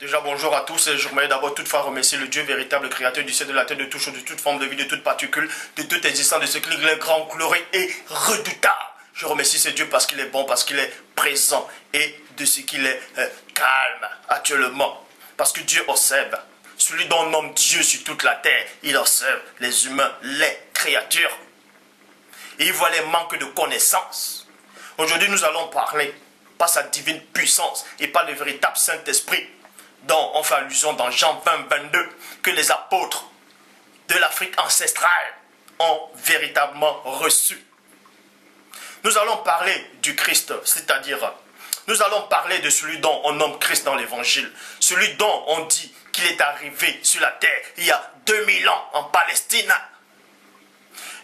Déjà, bonjour à tous. Je voudrais d'abord toutefois remercier le Dieu véritable, créateur du ciel, de la terre, de toute chose, de toute forme de vie, de toute particule, de toute existence, de ce qu'il est grand, glorieux et redoutable. Je remercie ce Dieu parce qu'il est bon, parce qu'il est présent et de ce qu'il est calme actuellement. Parce que Dieu observe. Celui dont on nomme Dieu sur toute la terre, il observe les humains, les créatures. Et il voit les manques de connaissances. Aujourd'hui, nous allons parler par sa divine puissance et par le véritable Saint-Esprit dont on fait allusion dans Jean 20, 22, que les apôtres de l'Afrique ancestrale ont véritablement reçu. Nous allons parler du Christ, c'est-à-dire, nous allons parler de celui dont on nomme Christ dans l'Évangile, celui dont on dit qu'il est arrivé sur la terre il y a 2000 ans en Palestine.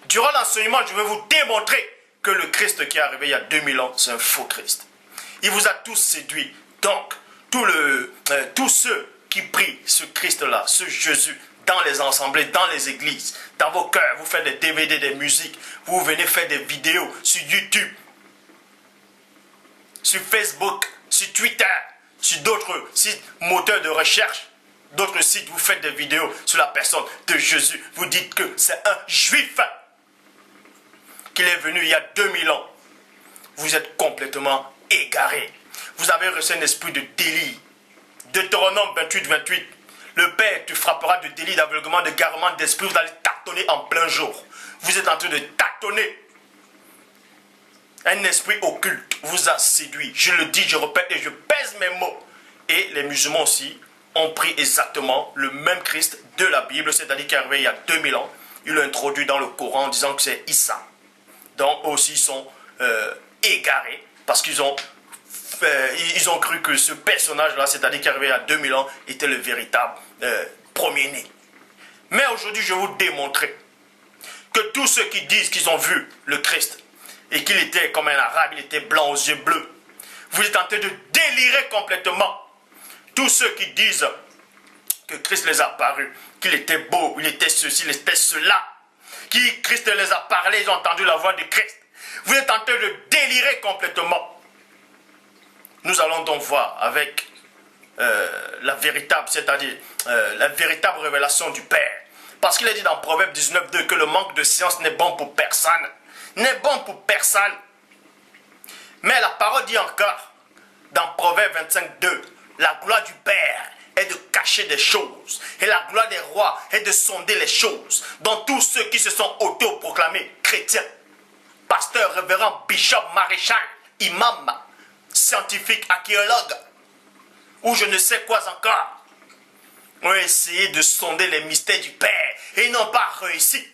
Durant l'enseignement, je vais vous démontrer que le Christ qui est arrivé il y a 2000 ans, c'est un faux Christ. Il vous a tous séduit. Donc, tous ceux qui prient ce Christ-là, ce Jésus, dans les assemblées, dans les églises, dans vos cœurs, vous faites des DVD, des musiques, vous venez faire des vidéos sur YouTube, sur Facebook, sur Twitter, sur d'autres sites moteurs de recherche, d'autres sites, vous faites des vidéos sur la personne de Jésus. Vous dites que c'est un juif, qu'il est venu il y a 2000 ans. Vous êtes complètement égarés. Vous avez reçu un esprit de délire. Deutéronome 28, 28. Le Père te frappera de délit, d'aveuglement, de garement d'esprit. Vous allez tâtonner en plein jour. Vous êtes en train de tâtonner. Un esprit occulte vous a séduit. Je le dis, je répète et je pèse mes mots. Et les musulmans aussi ont pris exactement le même Christ de la Bible, c'est-à-dire qu'il est arrivé il y a 2000 ans. Ils l'ont introduit dans le Coran en disant que c'est Issa. Donc eux aussi sont égarés parce qu'ils ont cru que ce personnage-là, c'est-à-dire qui est arrivé il y a 2000 ans, était le véritable premier-né. Mais aujourd'hui, je vais vous démontrer que tous ceux qui disent qu'ils ont vu le Christ et qu'il était comme un arabe, il était blanc aux yeux bleus, vous êtes en train de délirer complètement. Tous ceux qui disent que Christ les a apparus, qu'il était beau, il était ceci, il était cela, qui Christ les a parlé, ils ont entendu la voix de Christ. Vous êtes en train de délirer complètement. Nous allons donc voir avec la véritable, c'est-à-dire la véritable révélation du Père. Parce qu'il est dit dans Proverbe 19, 2 que le manque de science n'est bon pour personne. N'est bon pour personne. Mais la parole dit encore, dans Proverbe 25, 2, la gloire du Père est de cacher des choses. Et la gloire des rois est de sonder les choses. Dans tous ceux qui se sont autoproclamés chrétiens, pasteurs, révérends, bishop, maréchal, imam, scientifique, archéologue, ou je ne sais quoi encore, ont essayé de sonder les mystères du Père et ils n'ont pas réussi.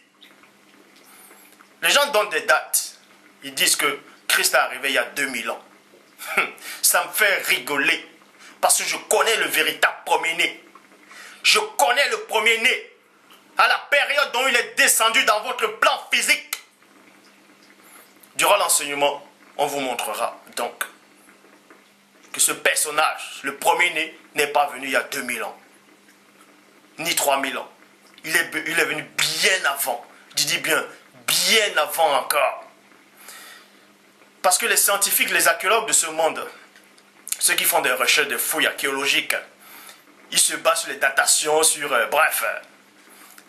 Les gens donnent des dates. Ils disent que Christ est arrivé il y a 2000 ans. Ça me fait rigoler parce que je connais le véritable premier-né. Je connais le premier-né à la période dont il est descendu dans votre plan physique. Durant l'enseignement, on vous montrera donc que ce personnage, le premier-né, n'est pas venu il y a 2000 ans, ni 3000 ans. Il est venu bien avant. Je dis bien avant encore. Parce que les scientifiques, les archéologues de ce monde, ceux qui font des recherches, des fouilles archéologiques, ils se basent sur les datations, sur,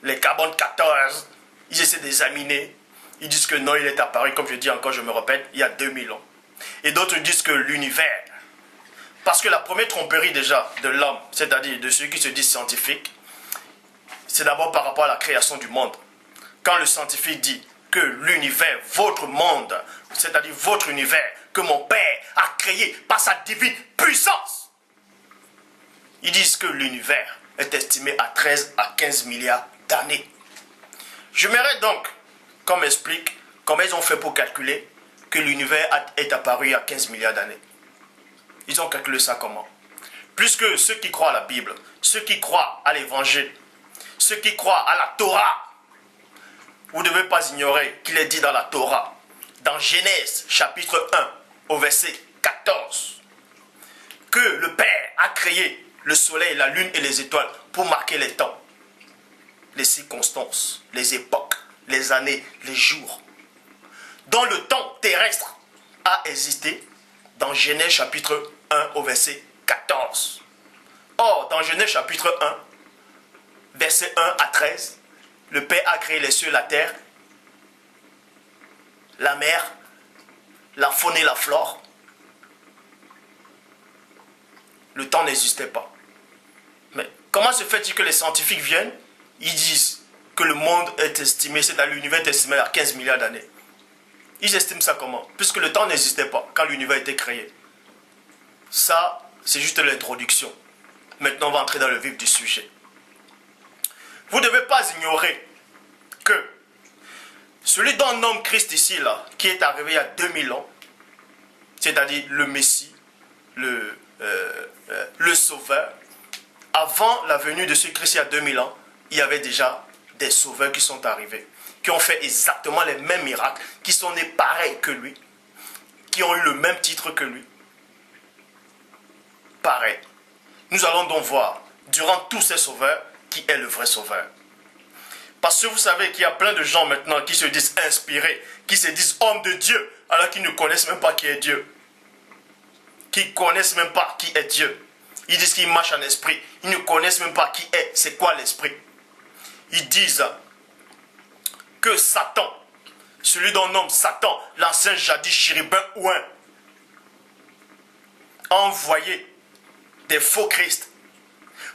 les carbone 14. Ils essaient d'examiner. Ils disent que non, il est apparu, comme je dis encore, je me répète, il y a 2000 ans. Et d'autres disent que l'univers, parce que la première tromperie déjà de l'homme, c'est-à-dire de ceux qui se disent scientifiques, c'est d'abord par rapport à la création du monde. Quand le scientifique dit que l'univers, votre monde, c'est-à-dire votre univers, que mon Père a créé par sa divine puissance, ils disent que l'univers est estimé à 13 à 15 milliards d'années. J'aimerais donc qu'on m'explique comment ils ont fait pour calculer que l'univers est apparu il y a 15 milliards d'années. Ils ont calculé ça comment? Puisque ceux qui croient à la Bible, ceux qui croient à l'Évangile, ceux qui croient à la Torah, vous ne devez pas ignorer qu'il est dit dans la Torah, dans Genèse chapitre 1 au verset 14, que le Père a créé le soleil, la lune et les étoiles pour marquer les temps, les circonstances, les époques, les années, les jours, dont le temps terrestre a existé dans Genèse chapitre 1 au verset 14. Or, Genèse chapitre 1, verset 1 à 13, le Père a créé les cieux et la terre, la mer, la faune et la flore. Le temps n'existait pas. Mais comment se fait-il que les scientifiques viennent, ils disent que le monde est estimé, c'est-à-dire l'univers est estimé à 15 milliards d'années. Ils estiment ça comment? Puisque le temps n'existait pas quand l'univers a été créé. Ça, c'est juste l'introduction. Maintenant, on va entrer dans le vif du sujet. Vous ne devez pas ignorer que celui dont on nomme Christ ici, là, qui est arrivé il y a 2000 ans, c'est-à-dire le Messie, le Sauveur, avant la venue de ce Christ il y a 2000 ans, il y avait déjà des sauveurs qui sont arrivés, qui ont fait exactement les mêmes miracles, qui sont nés pareils que lui, qui ont eu le même titre que lui. Pareil. Nous allons donc voir, durant tous ces sauveurs, qui est le vrai sauveur. Parce que vous savez qu'il y a plein de gens maintenant qui se disent inspirés, qui se disent hommes de Dieu, alors qu'ils ne connaissent même pas qui est Dieu. Qui ne connaissent même pas qui est Dieu. Ils disent qu'ils marchent en esprit. Ils ne connaissent même pas qui est, c'est quoi l'esprit. Ils disent que Satan, celui dont on nomme Satan, l'ancien jadis chérubin ouin, a envoyé des faux Christ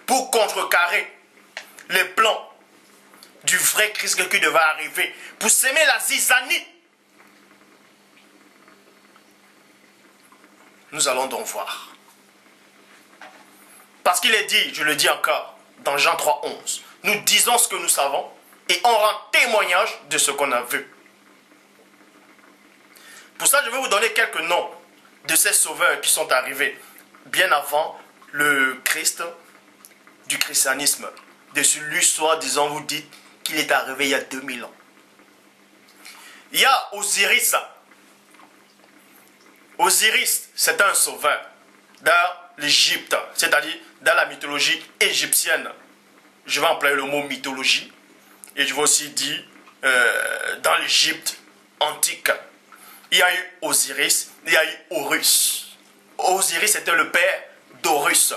pour contrecarrer les plans du vrai Christ qui devait arriver, pour s'aimer la zizanie. Nous allons donc voir. Parce qu'il est dit, je le dis encore, dans Jean 3, 11, nous disons ce que nous savons et on rend témoignage de ce qu'on a vu. Pour ça, je vais vous donner quelques noms de ces sauveurs qui sont arrivés bien avant le Christ, du christianisme, de celui soi-disant vous dites qu'il est arrivé il y a 2000 ans. Il y a Osiris. Osiris, c'est un sauveur dans l'Égypte, c'est-à-dire dans la mythologie égyptienne. Je vais employer le mot mythologie et je vais aussi dire dans l'Égypte antique. Il y a eu Osiris, il y a eu Horus. Osiris était le père d'Horus.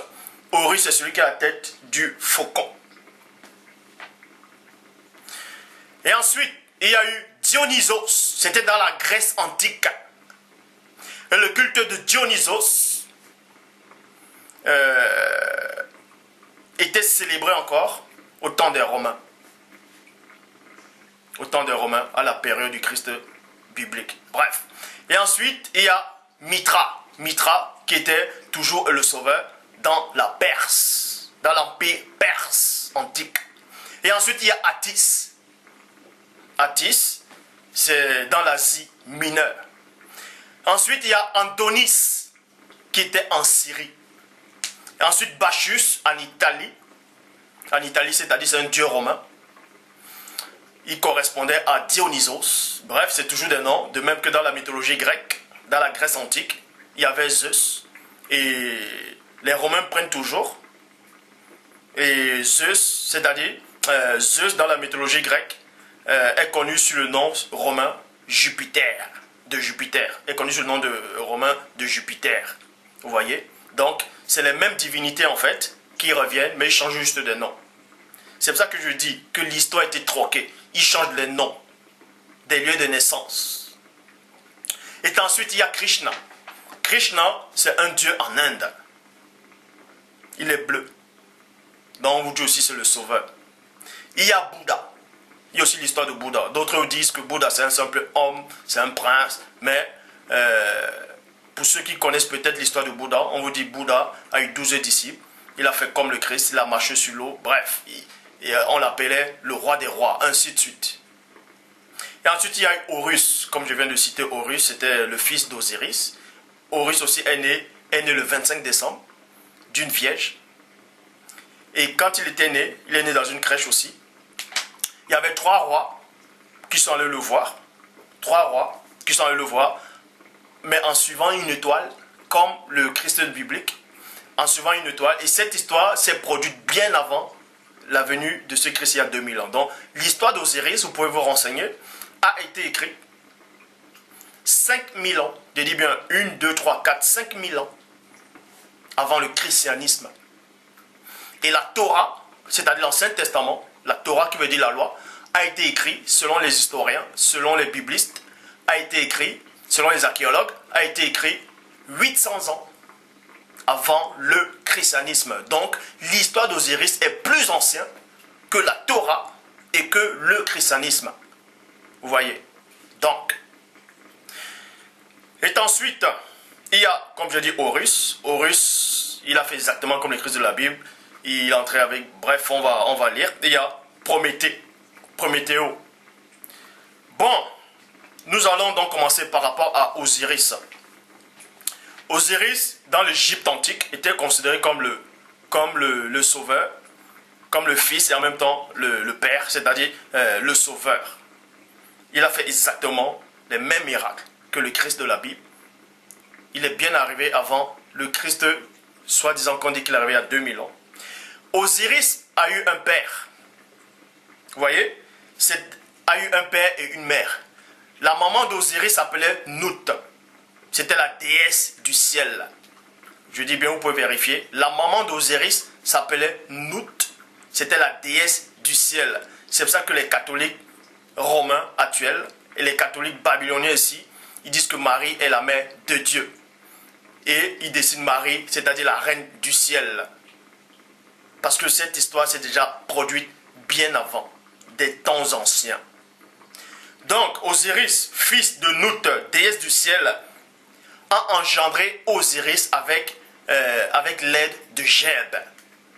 Horus est celui qui a la tête du faucon. Et ensuite, il y a eu Dionysos. C'était dans la Grèce antique. Et le culte de Dionysos était célébré encore au temps des Romains. Au temps des Romains, à la période du Christ biblique. Bref. Et ensuite, il y a Mithra. Mithra, qui était toujours le sauveur dans la Perse, dans l'empire perse antique. Et ensuite, il y a Attis. Attis, c'est dans l'Asie mineure. Ensuite, il y a Antonis, qui était en Syrie. Et ensuite, Bacchus, en Italie. En Italie, c'est-à-dire c'est un dieu romain. Il correspondait à Dionysos. Bref, c'est toujours des noms, de même que dans la mythologie grecque, dans la Grèce antique, il y avait Zeus. Et les Romains prennent toujours. Et Zeus, c'est-à-dire Zeus dans la mythologie grecque, est connu sous le nom romain Jupiter, de Jupiter, est connu sous le nom romain de Jupiter. Vous voyez? Donc, c'est les mêmes divinités en fait qui reviennent, mais ils changent juste de nom. C'est pour ça que je dis que l'histoire a été troquée. Ils changent les noms des lieux de naissance. Et ensuite, il y a Krishna. Krishna, c'est un dieu en Inde. Il est bleu. Donc, on vous dit aussi c'est le sauveur. Il y a Bouddha. Il y a aussi l'histoire de Bouddha. D'autres disent que Bouddha c'est un simple homme, c'est un prince. Mais pour ceux qui connaissent peut-être l'histoire de Bouddha, on vous dit Bouddha a eu 12 disciples. Il a fait comme le Christ, il a marché sur l'eau. Bref, on l'appelait le roi des rois, ainsi de suite. Et ensuite il y a eu Horus. Comme je viens de citer Horus, c'était le fils d'Osiris. Horus aussi est né le 25 décembre d'une vierge. Et quand il était né, il est né dans une crèche aussi. Il y avait 3 rois qui sont allés le voir. 3 rois qui sont allés le voir. Mais en suivant une étoile, comme le Christ biblique. En suivant une étoile. Et cette histoire s'est produite bien avant la venue de ce Christ il y a 2000 ans. Donc l'histoire d'Osiris, vous pouvez vous renseigner, a été écrite 5000 ans. Je dis bien 1, 2, 3, 4, 5000 ans avant le christianisme. Et la Torah, c'est-à-dire l'Ancien Testament, la Torah qui veut dire la loi, a été écrit, selon les historiens, selon les biblistes, a été écrit, selon les archéologues, a été écrit 800 ans avant le christianisme. Donc, l'histoire d'Osiris est plus ancienne que la Torah et que le christianisme. Vous voyez? Donc, et ensuite, il y a, comme je dis, Horus. Horus, il a fait exactement comme le Christ de la Bible. Il est entré avec, bref, on va lire. Il y a Prométhée. Prométhéo. Bon, nous allons donc commencer par rapport à Osiris. Osiris, dans l'Égypte antique, était considéré comme le sauveur, comme le fils et en même temps le père, c'est-à-dire le sauveur. Il a fait exactement les mêmes miracles que le Christ de la Bible. Il est bien arrivé avant le Christ, soi-disant qu'on dit qu'il est arrivé à 2000 ans. Osiris a eu un père. Vous voyez? A eu un père et une mère. La maman d'Osiris s'appelait Nout. C'était la déesse du ciel. Je dis bien, vous pouvez vérifier. La maman d'Osiris s'appelait Nout. C'était la déesse du ciel. C'est pour ça que les catholiques romains actuels et les catholiques babyloniens ici, ils disent que Marie est la mère de Dieu. Et ils dessinent Marie, c'est-à-dire la reine du ciel. Parce que cette histoire s'est déjà produite bien avant, des temps anciens. Donc, Osiris, fils de Nout, déesse du ciel, a engendré Osiris avec l'aide de Geb.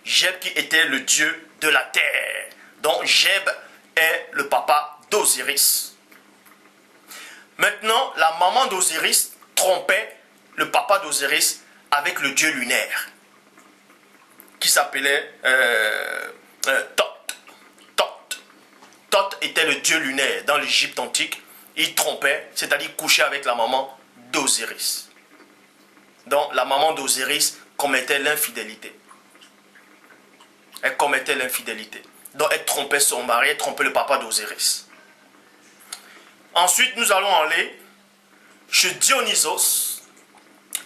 Geb qui était le dieu de la terre. Donc, Geb est le papa d'Osiris. Maintenant, la maman d'Osiris trompait le papa d'Osiris avec le dieu lunaire, qui s'appelait Thoth. Thoth était le dieu lunaire dans l'Égypte antique. Il trompait, c'est-à-dire couchait avec la maman d'Osiris. Donc la maman d'Osiris commettait l'infidélité. Elle commettait l'infidélité. Donc elle trompait son mari, elle trompait le papa d'Osiris. Ensuite, nous allons aller chez Dionysos.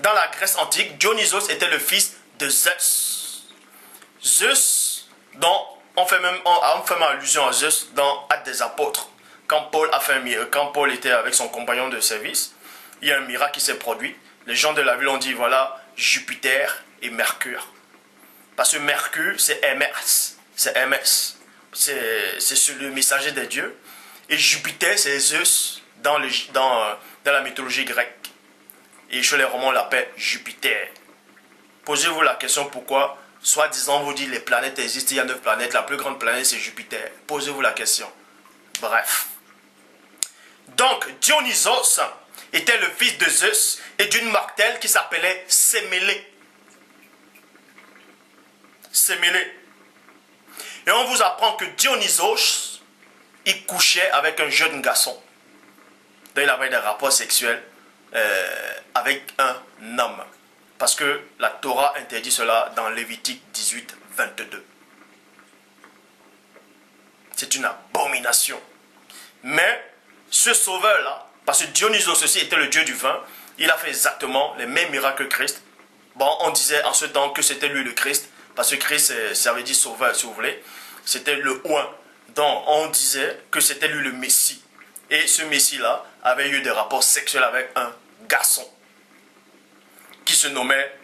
Dans la Grèce antique, Dionysos était le fils de Zeus. Zeus, dont on fait même allusion à Zeus dans Actes des Apôtres. Quand Paul était avec son compagnon de service, il y a un miracle qui s'est produit. Les gens de la ville ont dit, voilà, Jupiter et Mercure. Parce que Mercure, c'est Hermès. C'est Hermès. C'est le messager des dieux. Et Jupiter, c'est Zeus dans la mythologie grecque. Et chez les Romains, on l'appelle Jupiter. Posez-vous la question pourquoi, soi-disant, vous dites les planètes existent, il y a 9 planètes, la plus grande planète c'est Jupiter. Posez-vous la question. Bref. Donc, Dionysos était le fils de Zeus et d'une martelle qui s'appelait Sémélé. Sémélé. Et on vous apprend que Dionysos, il couchait avec un jeune garçon. Donc il avait des rapports sexuels avec un homme. Parce que la Torah interdit cela dans Lévitique 18, 22. C'est une abomination. Mais ce sauveur-là, parce que Dionysos aussi était le dieu du vin, il a fait exactement les mêmes miracles que Christ. Bon, on disait en ce temps que c'était lui le Christ, parce que Christ, ça veut dire sauveur, si vous voulez. C'était le oint. Donc, on disait que c'était lui le Messie. Et ce Messie-là avait eu des rapports sexuels avec un garçon qui se nommait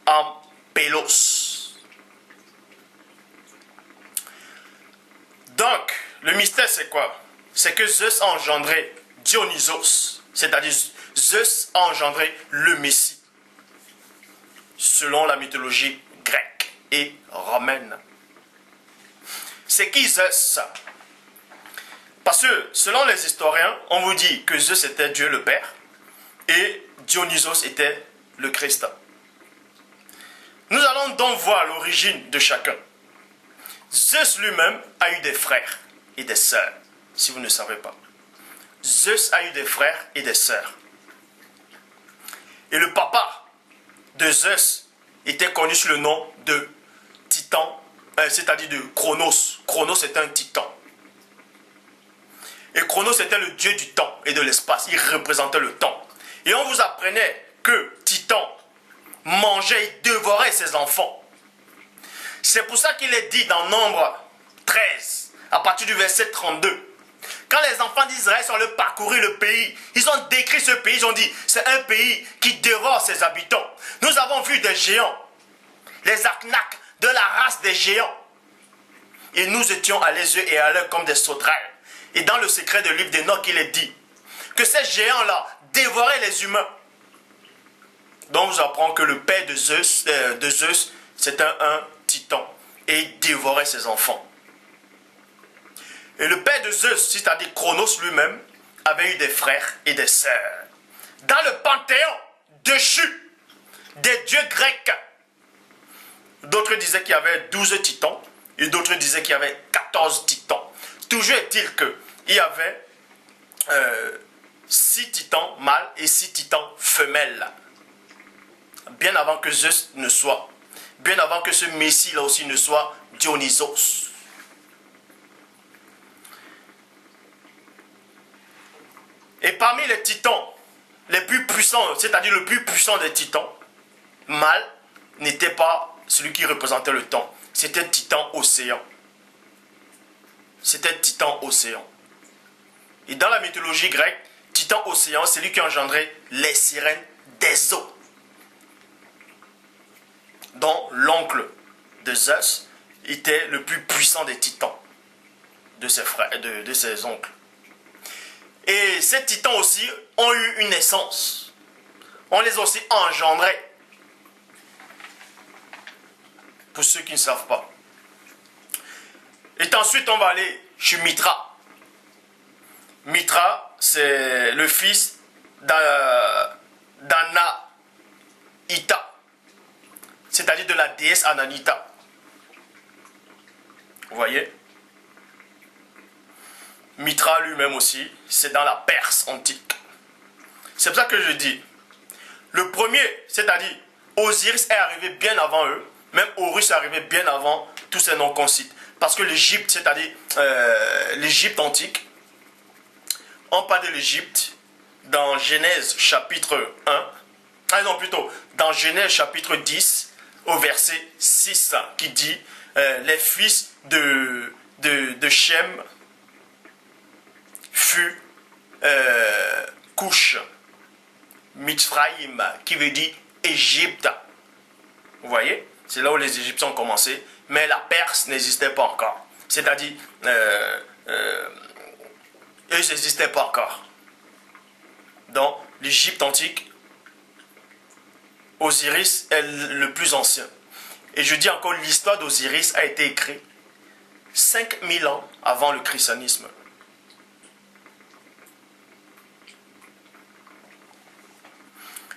Ampélos. Donc, le mystère c'est quoi? C'est que Zeus a engendré Dionysos, c'est-à-dire Zeus a engendré le Messie, selon la mythologie grecque et romaine. C'est qui Zeus? Parce que selon les historiens, on vous dit que Zeus était Dieu le Père et Dionysos était le Christ. Nous allons donc voir l'origine de chacun. Zeus lui-même a eu des frères et des sœurs, si vous ne savez pas. Zeus a eu des frères et des sœurs. Et le papa de Zeus était connu sous le nom de Titan, c'est-à-dire de Chronos. Chronos était un titan. Et Chronos était le dieu du temps et de l'espace. Il représentait le temps. Et on vous apprenait que Titan mangeait et dévorait ses enfants. C'est pour ça qu'il est dit dans Nombre 13, à partir du verset 32. Quand les enfants d'Israël sont allés parcourir le pays, ils ont décrit ce pays, ils ont dit, c'est un pays qui dévore ses habitants. Nous avons vu des géants, les Aknak, de la race des géants. Et nous étions à les yeux et à l'œil comme des sauterelles. Et dans le secret de livre d'Enoch, il est dit que ces géants-là dévoraient les humains. Donc, on vous apprend que le père de Zeus, c'était un titan et il dévorait ses enfants. Et le père de Zeus, c'est-à-dire Chronos lui-même, avait eu des frères et des sœurs. Dans le panthéon déchu des dieux grecs, d'autres disaient qu'il y avait 12 titans et d'autres disaient qu'il y avait 14 titans. Toujours est-il qu'il y avait 6 titans mâles et 6 titans femelles. Bien avant que Zeus ne soit, bien avant que ce Messie-là aussi ne soit Dionysos. Et parmi les titans les plus puissants, c'est-à-dire le plus puissant des titans, mâle n'était pas celui qui représentait le temps. C'était Titan Océan. C'était Titan Océan. Et dans la mythologie grecque, Titan Océan, c'est lui qui engendrait les sirènes des eaux. Dont l'oncle de Zeus était le plus puissant des titans, de ses frères, de ses oncles. Et ces titans aussi ont eu une naissance. On les a aussi engendrés. Pour ceux qui ne savent pas. Et ensuite, on va aller chez Mitra. Mitra, c'est le fils d'Anaïta. C'est-à-dire de la déesse Ananita. Vous voyez? Mitra lui-même aussi, c'est dans la Perse antique. C'est pour ça que je dis, le premier, c'est-à-dire Osiris est arrivé bien avant eux, même Horus est arrivé bien avant tous ces noms qu'on cite. Parce que l'Égypte, c'est-à-dire l'Égypte antique, on parle de l'Égypte dans Genèse chapitre 1, non plutôt, dans Genèse chapitre 10, au verset 6, qui dit, les fils de Shem fut Cush, Mitzraïm, qui veut dire Égypte. Vous voyez? C'est là où les Égyptiens ont commencé, mais la Perse n'existait pas encore. C'est-à-dire, eux n'existaient pas encore. Dans l'Égypte antique, Osiris est le plus ancien. Et je dis encore, l'histoire d'Osiris a été écrite 5000 ans avant le christianisme.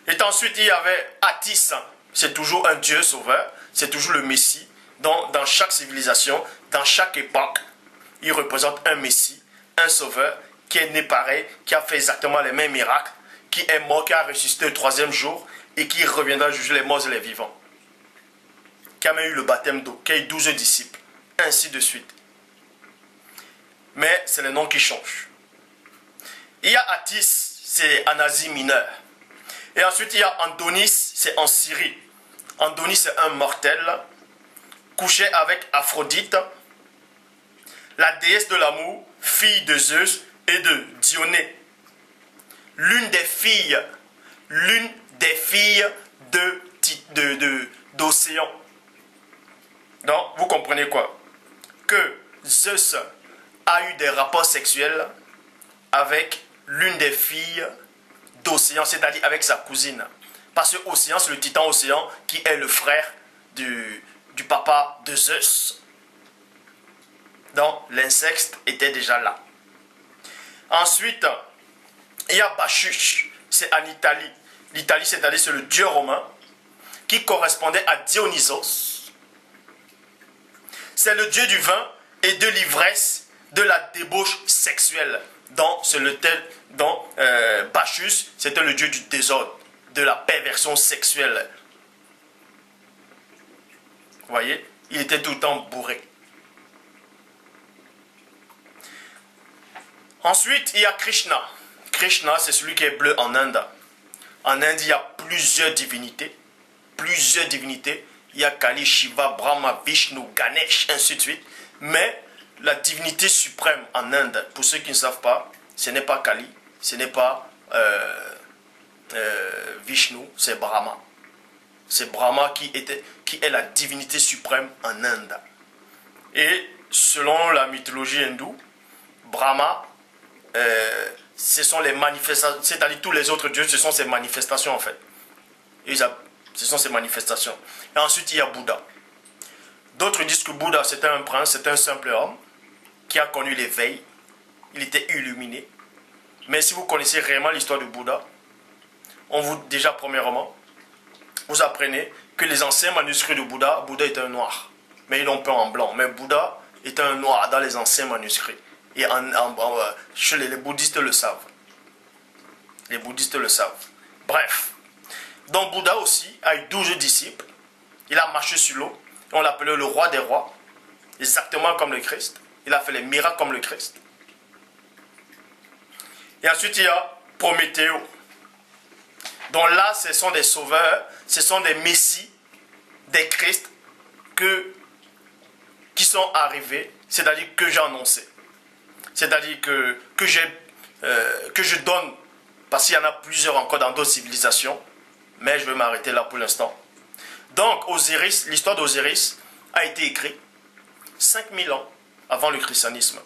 Et ensuite, il y avait Attis, c'est toujours un dieu sauveur, c'est toujours le Messie. Dans chaque civilisation, dans chaque époque, il représente un Messie, un sauveur, qui est né pareil, qui a fait exactement les mêmes miracles, qui est mort, qui a ressuscité le 3e jour, et qui reviendra juger les morts et les vivants. Qui a même eu le baptême d'eau, qui a eu 12 disciples, ainsi de suite. Mais c'est le nom qui change. Il y a Attis, c'est en Asie mineure. Et ensuite, il y a Andonis, c'est en Syrie. Andonis, c'est un mortel, couché avec Aphrodite, la déesse de l'amour, fille de Zeus et de Dionée. L'une des filles d'Océan. Donc, vous comprenez quoi? Que Zeus a eu des rapports sexuels avec l'une des filles d'Océan, c'est-à-dire avec sa cousine. Parce que Océan, c'est le titan Océan qui est le frère du papa de Zeus. Donc, l'inceste était déjà là. Ensuite, il y a Bacchus, c'est en Italie. L'Italie, c'est-à-dire c'est le dieu romain qui correspondait à Dionysos. C'est le dieu du vin et de l'ivresse, de la débauche sexuelle. Donc, c'est le tel dont Bacchus, c'était le dieu du désordre, de la perversion sexuelle. Vous voyez, il était tout le temps bourré. Ensuite, il y a Krishna. Krishna, c'est celui qui est bleu en Inde. En Inde, il y a plusieurs divinités. il y a Kali, Shiva, Brahma, Vishnu, Ganesh, ainsi de suite. Mais la divinité suprême en Inde, pour ceux qui ne savent pas, ce n'est pas Kali, ce n'est pas Vishnu, c'est Brahma. C'est Brahma qui est la divinité suprême en Inde. Et selon la mythologie hindoue, Brahma, ce sont les manifestations, c'est-à-dire tous les autres dieux, ce sont ces manifestations en fait. Ce sont ces manifestations. Et ensuite, il y a Bouddha. D'autres disent que Bouddha, c'était un prince, c'était un simple homme qui a connu l'éveil. Il était illuminé. Mais si vous connaissez réellement l'histoire de Bouddha, déjà premièrement, vous apprenez que les anciens manuscrits de Bouddha, Bouddha était un noir. Mais ils l'ont peint en blanc. Mais Bouddha était un noir dans les anciens manuscrits. Et les bouddhistes le savent. Les bouddhistes le savent. Bref. Donc Bouddha aussi a eu 12 disciples. Il a marché sur l'eau. On l'appelait le roi des rois. Exactement comme le Christ. Il a fait les miracles comme le Christ. Et ensuite il y a Prométhée. Donc là, ce sont des sauveurs, ce sont des messies, des Christ qui sont arrivés, c'est-à-dire que j'ai annoncé. C'est-à-dire que je donne, parce qu'il y en a plusieurs encore dans d'autres civilisations, mais je vais m'arrêter là pour l'instant. Donc Osiris, l'histoire d'Osiris a été écrite 5000 ans avant le christianisme.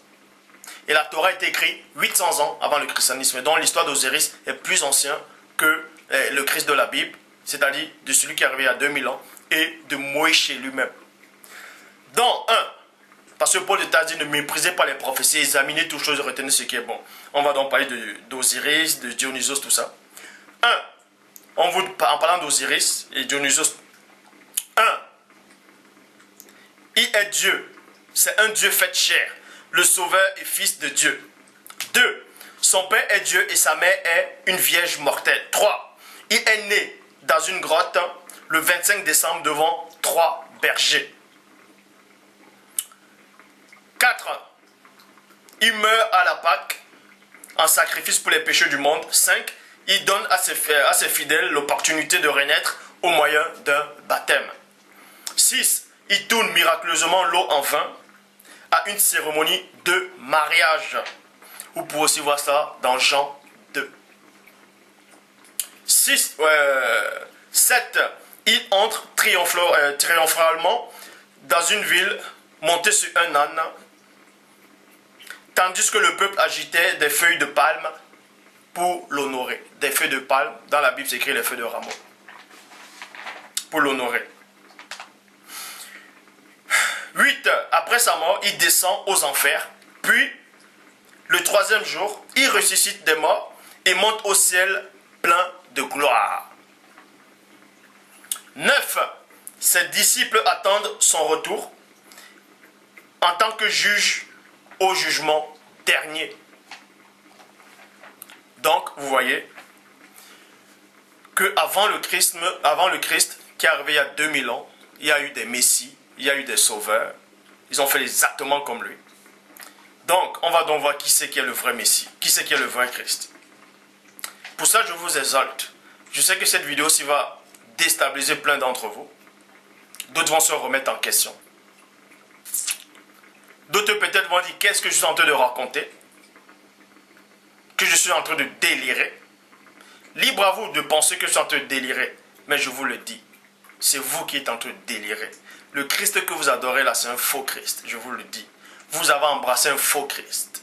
Et la Torah a été écrite 800 ans avant le christianisme. Donc l'histoire d'Osiris est plus ancienne que le Christ de la Bible, c'est-à-dire de celui qui est arrivé il y a 2000 ans, et de Moïse lui-même. Donc, parce que Paul t'a dit ne méprisez pas les prophéties, examinez toutes choses et retenez ce qui est bon. On va donc parler d'Osiris, de Dionysos, tout ça. En parlant d'Osiris et Dionysos, il est Dieu, c'est un Dieu fait chair, le sauveur et fils de Dieu. 2. Son père est Dieu et sa mère est une vierge mortelle. 3. Il est né dans une grotte le 25 décembre devant 3 bergers. 4. Il meurt à la Pâque en sacrifice pour les péchés du monde. 5. Il donne à ses fidèles l'opportunité de renaître au moyen d'un baptême. 6. Il tourne miraculeusement l'eau en vin à une cérémonie de mariage. Vous pouvez aussi voir ça dans Jean 2. 7. Il entre triomphalement dans une ville monté sur un âne, tandis que le peuple agitait des feuilles de palme pour l'honorer. Des feuilles de palme, dans la Bible c'est écrit les feuilles de rameau. Pour l'honorer. 8. Après sa mort, il descend aux enfers, puis le 3e jour, il ressuscite des morts et monte au ciel plein de gloire. 9. Ses disciples attendent son retour en tant que juge au jugement dernier. Donc, vous voyez que avant le Christ qui est arrivé il y a 2000 ans, il y a eu des messies, il y a eu des sauveurs. Ils ont fait exactement comme lui. Donc, on va donc voir qui c'est qui est le vrai Messie, qui c'est qui est le vrai Christ. Pour ça, je vous exalte. Je sais que cette vidéo aussi va déstabiliser plein d'entre vous. D'autres vont se remettre en question. D'autres peut-être vont dire, qu'est-ce que je suis en train de raconter? Que je suis en train de délirer. Libre à vous de penser que je suis en train de délirer. Mais je vous le dis, c'est vous qui êtes en train de délirer. Le Christ que vous adorez là, c'est un faux Christ, je vous le dis. Vous avez embrassé un faux Christ.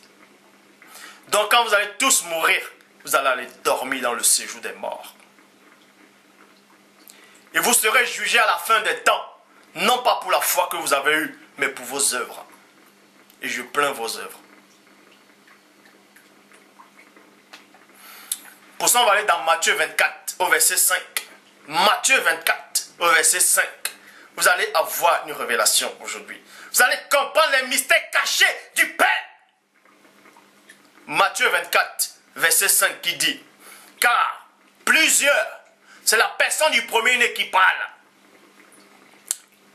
Donc quand vous allez tous mourir, vous allez aller dormir dans le séjour des morts. Et vous serez jugés à la fin des temps, non pas pour la foi que vous avez eue, mais pour vos œuvres. Et je plains vos œuvres. Pour ça, on va aller dans Matthieu 24, au verset 5. Matthieu 24, au verset 5. Vous allez avoir une révélation aujourd'hui. Vous allez comprendre les mystères cachés du Père. Matthieu 24, verset 5 qui dit, car plusieurs, c'est la personne du premier-né qui parle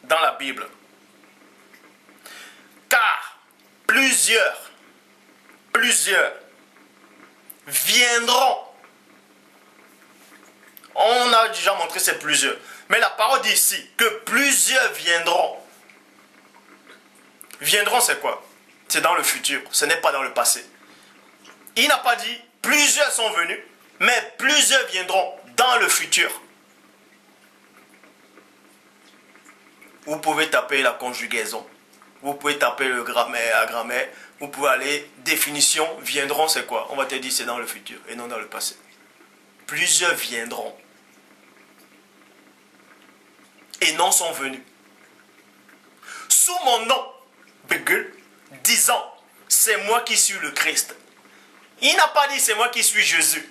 dans la Bible. Car plusieurs viendront. On a déjà montré ces plusieurs. Mais la parole dit ici que plusieurs viendront. Viendront, c'est quoi? C'est dans le futur, ce n'est pas dans le passé. Il n'a pas dit plusieurs sont venus, mais plusieurs viendront dans le futur. Vous pouvez taper la conjugaison, vous pouvez taper le grammaire, la grammaire, vous pouvez aller, définition, viendront, c'est quoi? On va te dire c'est dans le futur et non dans le passé. Plusieurs viendront et non sont venus. Sous mon nom, disant, c'est moi qui suis le Christ. Il n'a pas dit c'est moi qui suis Jésus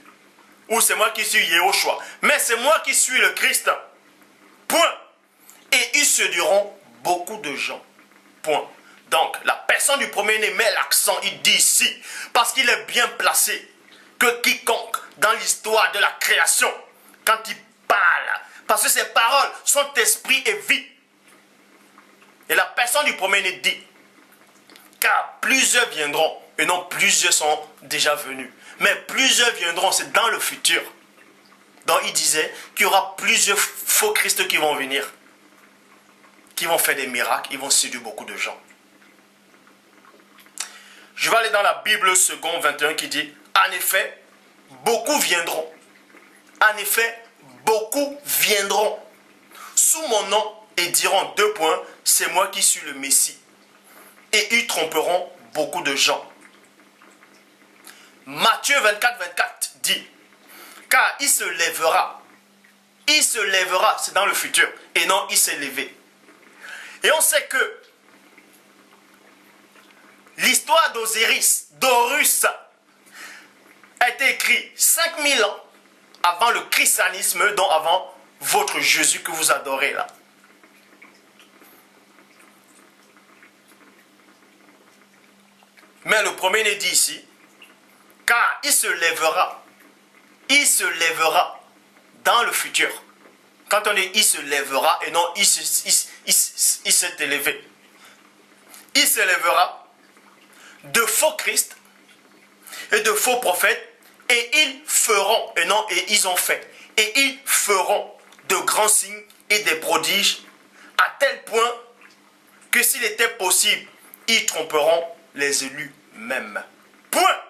ou c'est moi qui suis Yehoshua, mais c'est moi qui suis le Christ. Point. Et ils se diront beaucoup de gens. Point. Donc, la personne du premier-né met l'accent, il dit ici, parce qu'il est bien placé, que quiconque dans l'histoire de la création, quand il parle, parce que ses paroles sont esprit et vie. Et la personne du premier-né dit, car plusieurs viendront, et non plusieurs sont déjà venus. Mais plusieurs viendront, c'est dans le futur. Donc il disait qu'il y aura plusieurs faux Christ qui vont venir, qui vont faire des miracles, ils vont séduire beaucoup de gens. Je vais aller dans la Bible 2 21 qui dit, en effet, beaucoup viendront. En effet, beaucoup viendront sous mon nom et diront 2 points, c'est moi qui suis le Messie. Et ils tromperont beaucoup de gens. Matthieu 24, 24 dit, car il se lèvera, c'est dans le futur, et non il s'est levé. Et on sait que l'histoire d'Horus a été écrite 5000 ans avant le christianisme, donc avant votre Jésus que vous adorez là. Mais le premier-né dit ici, car il se lèvera dans le futur. Quand on dit il se lèvera et non il s'est élevé. Il se lèvera de faux Christ et de faux prophètes et ils feront, et non et ils ont fait, et ils feront de grands signes et des prodiges à tel point que s'il était possible, ils tromperont les élus même. Point.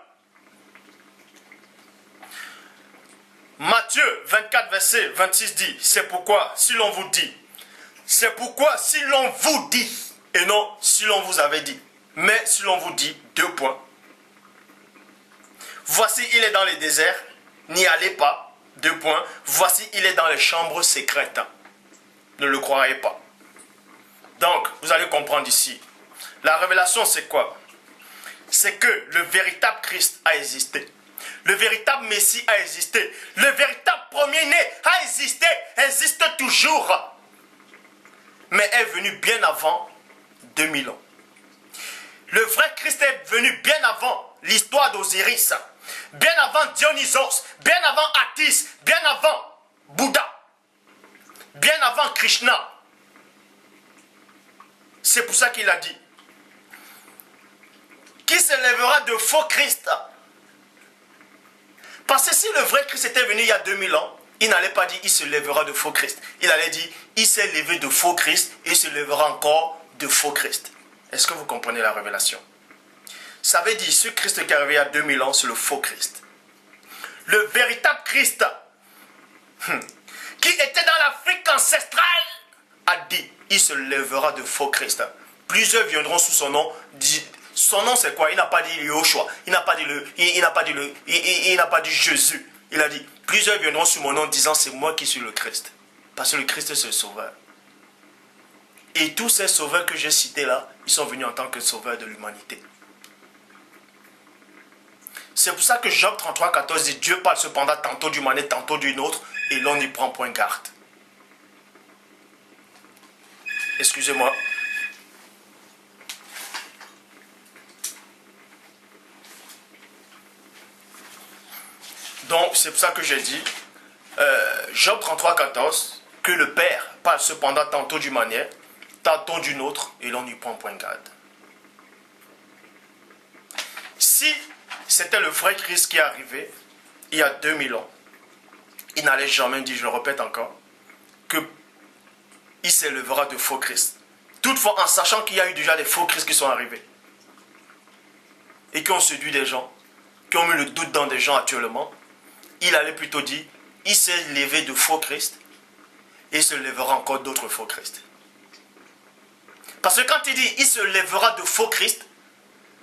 Matthieu 24, verset 26 dit, c'est pourquoi si l'on vous dit, et non si l'on vous avait dit, mais si l'on vous dit, 2 points. Voici, il est dans les déserts, n'y allez pas, 2 points. Voici, il est dans les chambres secrètes. Ne le croyez pas. Donc, vous allez comprendre ici. La révélation, c'est quoi? C'est que le véritable Christ a existé. Le véritable Messie a existé. Le véritable premier-né a existé, existe toujours. Mais est venu bien avant 2000 ans. Le vrai Christ est venu bien avant l'histoire d'Osiris, bien avant Dionysos, bien avant Attis, bien avant Bouddha, bien avant Krishna. C'est pour ça qu'il a dit, qui se lèvera de faux Christ? Parce que si le vrai Christ était venu il y a 2000 ans, il n'allait pas dire il se lèvera de faux Christ. Il allait dire il s'est levé de faux Christ et il se lèvera encore de faux Christ. Est-ce que vous comprenez la révélation? Ça veut dire ce Christ qui est arrivé il y a 2000 ans, c'est le faux Christ. Le véritable Christ qui était dans l'Afrique ancestrale a dit il se lèvera de faux Christ. Plusieurs viendront sous son nom. Son nom c'est quoi? Il n'a pas dit Yehoshua, il n'a pas dit Jésus. Il a dit plusieurs viendront sous mon nom disant c'est moi qui suis le Christ. Parce que le Christ c'est le sauveur. Et tous ces sauveurs que j'ai cités là, ils sont venus en tant que sauveurs de l'humanité. C'est pour ça que Job 33, 14 dit Dieu parle cependant tantôt d'une manière, tantôt d'une autre, et l'on n'y prend point garde. Excusez-moi. Donc, c'est pour ça que j'ai dit, Job 33, 14, que le Père parle cependant tantôt d'une manière, tantôt d'une autre, et l'on n'y prend point garde. Si c'était le vrai Christ qui est arrivé, il y a 2000 ans, il n'allait jamais dire, je le répète encore, que il s'élèvera de faux Christ. Toutefois, en sachant qu'il y a eu déjà des faux Christ qui sont arrivés et qui ont séduit des gens, qui ont mis le doute dans des gens actuellement, il allait plutôt dire, il s'est levé de faux Christ et il se lèvera encore d'autres faux Christ. Parce que quand il dit, il se lèvera de faux Christ,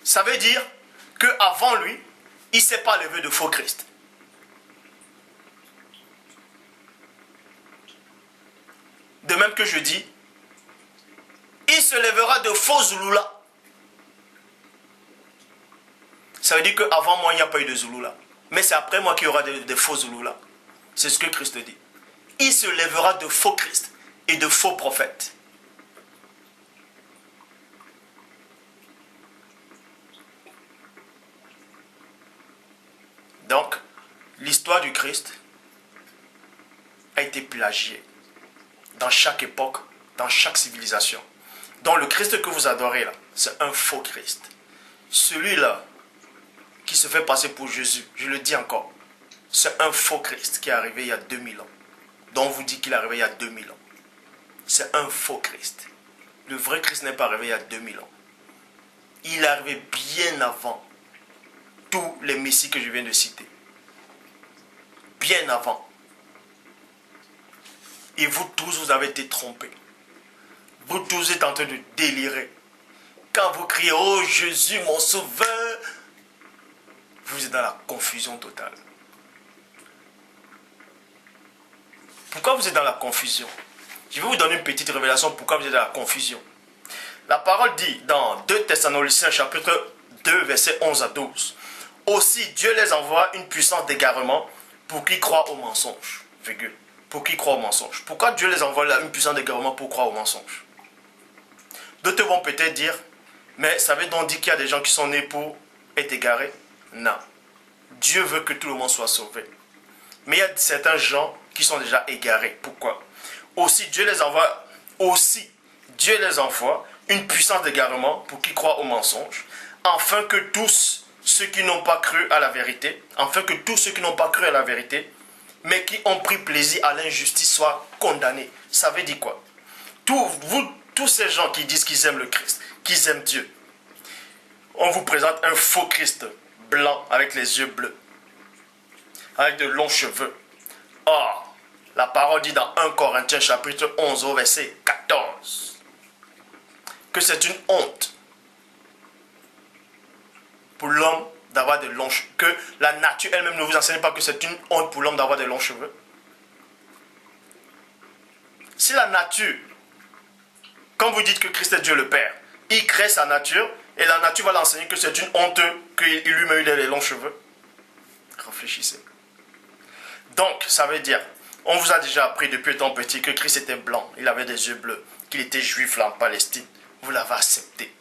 ça veut dire qu'avant lui, il ne s'est pas levé de faux Christ. De même que je dis, il se lèvera de faux Zulula. Ça veut dire qu'avant moi, il n'y a pas eu de Zulula. Mais c'est après moi qu'il y aura des faux Zulula. C'est ce que Christ dit. Il se lèvera de faux Christ et de faux prophètes. Donc, l'histoire du Christ a été plagiée dans chaque époque, dans chaque civilisation. Donc le Christ que vous adorez là, c'est un faux Christ. Celui-là qui se fait passer pour Jésus, je le dis encore, c'est un faux Christ qui est arrivé il y a 2000 ans. Dont on vous dit qu'il est arrivé il y a 2000 ans. C'est un faux Christ. Le vrai Christ n'est pas arrivé il y a 2000 ans. Il est arrivé bien avant tous les messies que je viens de citer. Bien avant. Et vous tous, vous avez été trompés. Vous tous êtes en train de délirer. Quand vous criez, oh Jésus mon sauveur, vous êtes dans la confusion totale. Pourquoi vous êtes dans la confusion? Je vais vous donner une petite révélation pourquoi vous êtes dans la confusion. La parole dit dans 2 Thessaloniciens chapitre 2 versets 11 à 12. Aussi Dieu les envoie une puissance d'égarement pour qu'ils croient au mensonge. Virgule. Pour qu'ils croient au mensonge. Pourquoi Dieu les envoie là une puissance d'égarement pour croire au mensonge? D'autres vont peut-être dire, mais ça veut donc dire qu'il y a des gens qui sont nés pour être égarés? Non. Dieu veut que tout le monde soit sauvé. Mais il y a certains gens qui sont déjà égarés. Pourquoi? Aussi Dieu les envoie une puissance d'égarement pour qu'ils croient au mensonge, afin que tous ceux qui n'ont pas cru à la vérité, mais qui ont pris plaisir à l'injustice soient condamnés. Ça veut dire quoi? Tous ces gens qui disent qu'ils aiment le Christ, qu'ils aiment Dieu, on vous présente un faux Christ blanc avec les yeux bleus, avec de longs cheveux. Or, la parole dit dans 1 Corinthiens chapitre 11 au verset 14 que c'est une honte pour l'homme d'avoir de longs cheveux, que la nature elle-même ne vous enseigne pas que c'est une honte pour l'homme d'avoir de longs cheveux. Si la nature, quand vous dites que Christ est Dieu le Père, il crée sa nature et la nature va l'enseigner que c'est une honte qu'il lui-même ait des longs cheveux. Réfléchissez. Donc, ça veut dire, on vous a déjà appris depuis étant petit que Christ était blanc, il avait des yeux bleus, qu'il était juif là en Palestine. Vous l'avez accepté.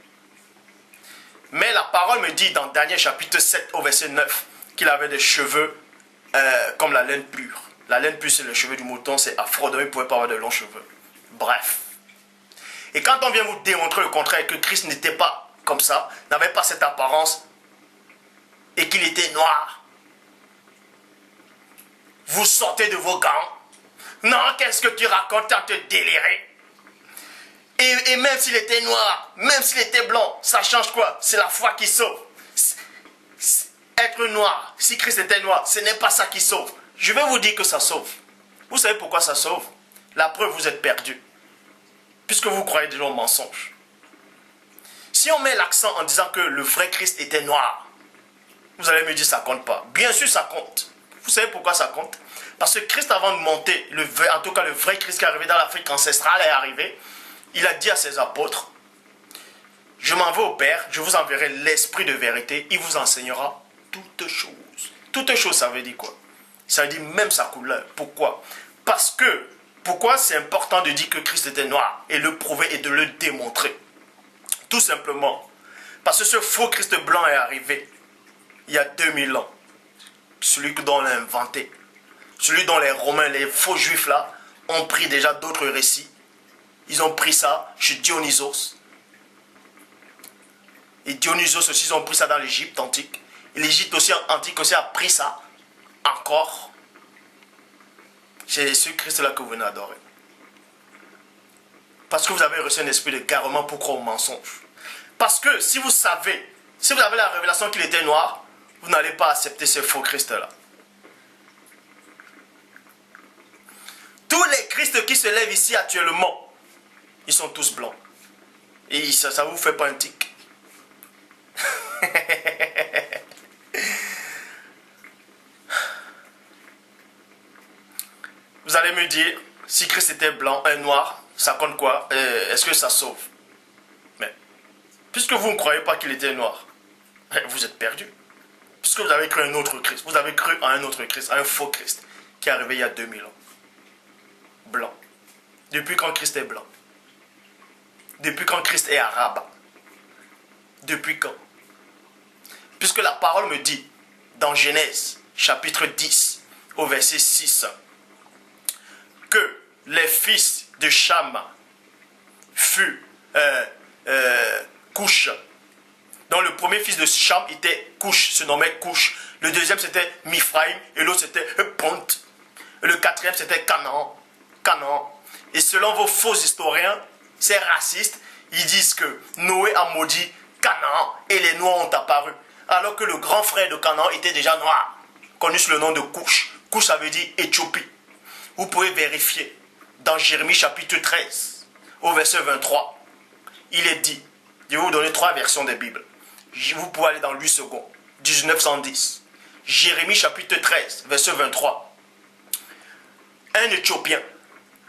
Mais la parole me dit dans Daniel chapitre 7 au verset 9 qu'il avait des cheveux comme la laine pure. La laine pure, c'est le cheveu du mouton, c'est afro, donc il ne pouvait pas avoir de longs cheveux. Bref. Et quand on vient vous démontrer le contraire, que Christ n'était pas comme ça, n'avait pas cette apparence, et qu'il était noir, vous sortez de vos gants. Non, qu'est-ce que tu racontes en te délirer? Et même s'il était noir, même s'il était blanc, ça change quoi? C'est la foi qui sauve. Être noir, si Christ était noir, ce n'est pas ça qui sauve. Je vais vous dire que ça sauve. Vous savez pourquoi ça sauve? La preuve, vous êtes perdus. Puisque vous croyez déjà au mensonge. Si on met l'accent en disant que le vrai Christ était noir, vous allez me dire ça compte pas. Bien sûr ça compte. Vous savez pourquoi ça compte? Parce que Christ, avant de monter, en tout cas le vrai Christ qui est arrivé dans l'Afrique ancestrale est arrivé, il a dit à ses apôtres, je m'en vais au Père, je vous enverrai l'Esprit de vérité, il vous enseignera toutes choses. Toutes choses, ça veut dire quoi? Ça veut dire même sa couleur. Pourquoi? Parce que, pourquoi c'est important de dire que Christ était noir et le prouver et de le démontrer? Tout simplement, parce que ce faux Christ blanc est arrivé il y a 2000 ans. Celui dont on l'a inventé. Celui dont les Romains, les faux juifs là, ont pris déjà d'autres récits. Ils ont pris ça chez Dionysos. Et Dionysos aussi, ils ont pris ça dans l'Égypte antique. Et l'Égypte aussi, antique aussi a pris ça encore. C'est ce Christ-là que vous venez adorer. Parce que vous avez reçu un esprit de garement pour croire au mensonge. Parce que si vous savez, si vous avez la révélation qu'il était noir, vous n'allez pas accepter ce faux Christ-là. Tous les Christ qui se lèvent ici actuellement, ils sont tous blancs. Et ça ne vous fait pas un tic. Vous allez me dire, si Christ était blanc, un noir, ça compte quoi? Est-ce que ça sauve? Mais, puisque vous ne croyez pas qu'il était noir, vous êtes perdu. Puisque vous avez cru à un autre Christ, vous avez cru à un autre Christ, à un faux Christ, qui est arrivé il y a 2000 ans. Blanc. Depuis quand Christ est blanc? Depuis quand Christ est arabe? Depuis quand? Puisque la parole me dit, dans Genèse, chapitre 10, au verset 6, que les fils de Cham furent Couche. Donc le premier fils de Cham était Couche, se nommait Couche. Le deuxième c'était Mifraïm et l'autre c'était Pont. Et le quatrième c'était Canaan. Et selon vos faux historiens, ces racistes, ils disent que Noé a maudit Canaan et les Noirs ont apparu. Alors que le grand frère de Canaan était déjà noir, connu sous le nom de Couche. Couche ça veut dire Éthiopie. Vous pouvez vérifier dans Jérémie chapitre 13, au verset 23. Il est dit, je vais vous donner 3 versions des Bibles. Vous pouvez aller dans 8 secondes, 1910. Jérémie chapitre 13, verset 23. Un Éthiopien,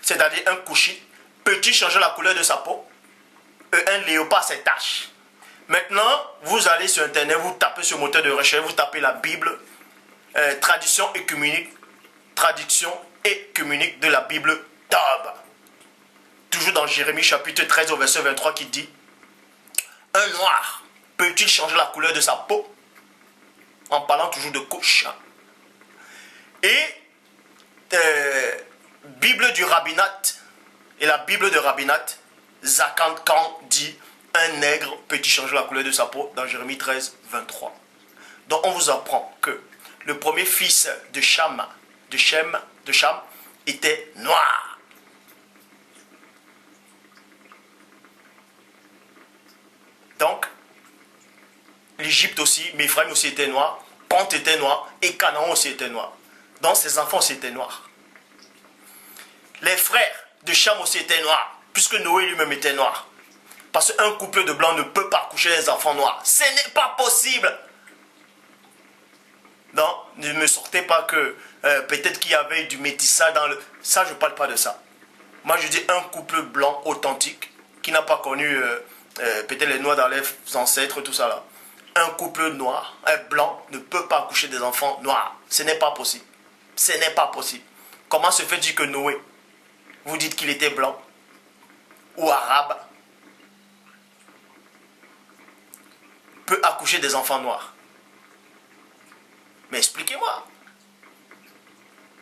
c'est-à-dire un Couchite, peut-il changer la couleur de sa peau? Un léopard, c'est tache. Maintenant, vous allez sur Internet, vous tapez sur moteur de recherche, vous tapez la Bible, traduction écuménique de la Bible d'Aube. Toujours dans Jérémie chapitre 13 au verset 23 qui dit, un noir peut-il changer la couleur de sa peau? En parlant toujours de couche. Et Bible du rabbinat et la Bible de rabbinat, Zakant Khan dit, un nègre peut-il changer la couleur de sa peau? Dans Jérémie 13, 23. Donc on vous apprend que le premier fils de Cham était noir. Donc, l'Égypte aussi, Mifraïm aussi était noir, Pont était noir et Canaan aussi était noir. Donc ses enfants aussi étaient noirs. Les frères de Cham aussi étaient noirs, puisque Noé lui-même était noir. Parce qu'un couple de blancs ne peut pas coucher les enfants noirs. Ce n'est pas possible. Non, ne me sortez pas que peut-être qu'il y avait du métissage dans le... Ça, je ne parle pas de ça. Moi, je dis un couple blanc authentique qui n'a pas connu peut-être les noirs dans les ancêtres, tout ça là. Un couple noir, un blanc, ne peut pas accoucher des enfants noirs. Ce n'est pas possible. Ce n'est pas possible. Comment se fait-il que Noé, vous dites qu'il était blanc ou arabe, peut accoucher des enfants noirs? Mais expliquez-moi.